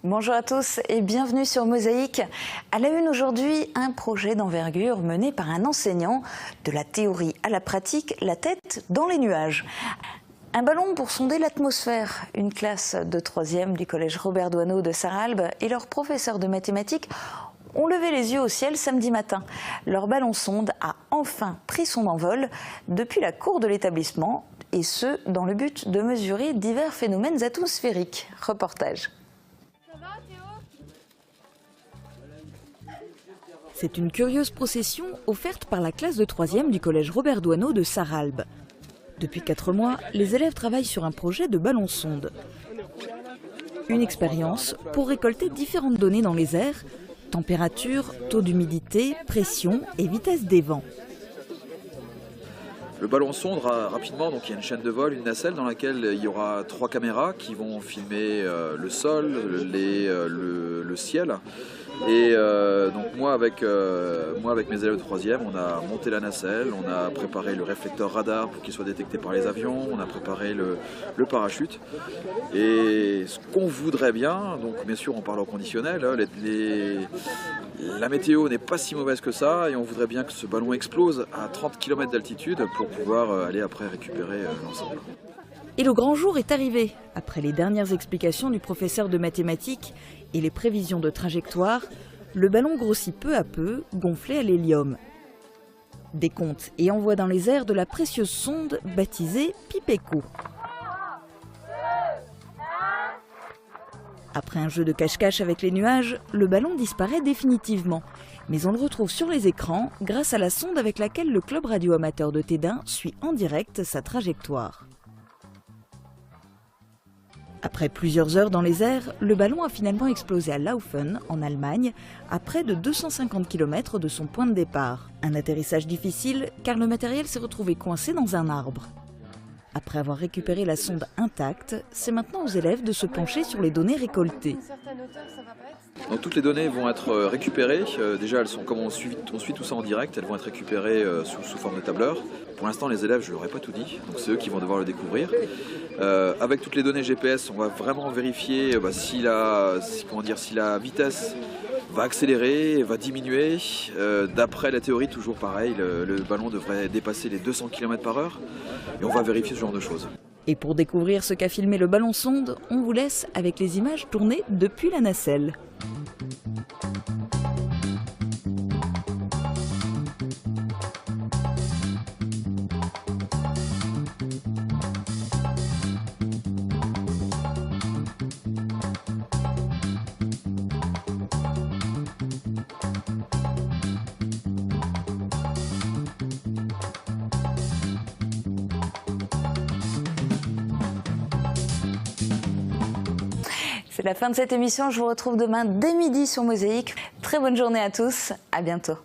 Bonjour à tous et bienvenue sur Mosaïque. À la une aujourd'hui, un projet d'envergure mené par un enseignant. De la théorie à la pratique, la tête dans les nuages. Un ballon pour sonder l'atmosphère. Une classe de 3e du collège Robert Doisneau de Sarralbe et leur professeur de mathématiques ont levé les yeux au ciel samedi matin. Leur ballon sonde a enfin pris son envol depuis la cour de l'établissement, et ce, dans le but de mesurer divers phénomènes atmosphériques. Reportage. C'est une curieuse procession offerte par la classe de 3e du collège Robert Doisneau de Sarralbe. Depuis 4 mois, les élèves travaillent sur un projet de ballon-sonde. Une expérience pour récolter différentes données dans les airs: température, taux d'humidité, pression et vitesse des vents. Le ballon sonde rapidement, donc il y a une chaîne de vol, une nacelle dans laquelle il y aura 3 caméras qui vont filmer le sol, le ciel. Et donc moi avec mes élèves de 3e, on a monté la nacelle, on a préparé le réflecteur radar pour qu'il soit détecté par les avions, on a préparé le parachute. Et ce qu'on voudrait bien, donc bien sûr on parle au conditionnel, la météo n'est pas si mauvaise que ça, et on voudrait bien que ce ballon explose à 30 km d'altitude pour pouvoir aller après récupérer l'ensemble. Et le grand jour est arrivé. Après les dernières explications du professeur de mathématiques et les prévisions de trajectoire, le ballon grossit peu à peu, gonflé à l'hélium. Décompte et envoi dans les airs de la précieuse sonde baptisée Pipeco. Après un jeu de cache-cache avec les nuages, le ballon disparaît définitivement. Mais on le retrouve sur les écrans grâce à la sonde avec laquelle le club radio amateur de Tédin suit en direct sa trajectoire. Après plusieurs heures dans les airs, le ballon a finalement explosé à Laufen, en Allemagne, à près de 250 km de son point de départ. Un atterrissage difficile car le matériel s'est retrouvé coincé dans un arbre. Après avoir récupéré la sonde intacte, c'est maintenant aux élèves de se pencher sur les données récoltées. Donc toutes les données vont être récupérées. Déjà, elles sont, comme on suit tout ça en direct, elles vont être récupérées sous forme de tableur. Pour l'instant, les élèves, je ne leur ai pas tout dit, donc c'est eux qui vont devoir le découvrir. Avec toutes les données GPS, on va vraiment vérifier si la vitesse va accélérer, va diminuer. D'après la théorie, toujours pareil, le ballon devrait dépasser les 200 km/h. Et on va vérifier ce genre de choses. Et pour découvrir ce qu'a filmé le ballon sonde, on vous laisse avec les images tournées depuis la nacelle. C'est la fin de cette émission. Je vous retrouve demain dès midi sur Mosaïque. Très bonne journée à tous. À bientôt.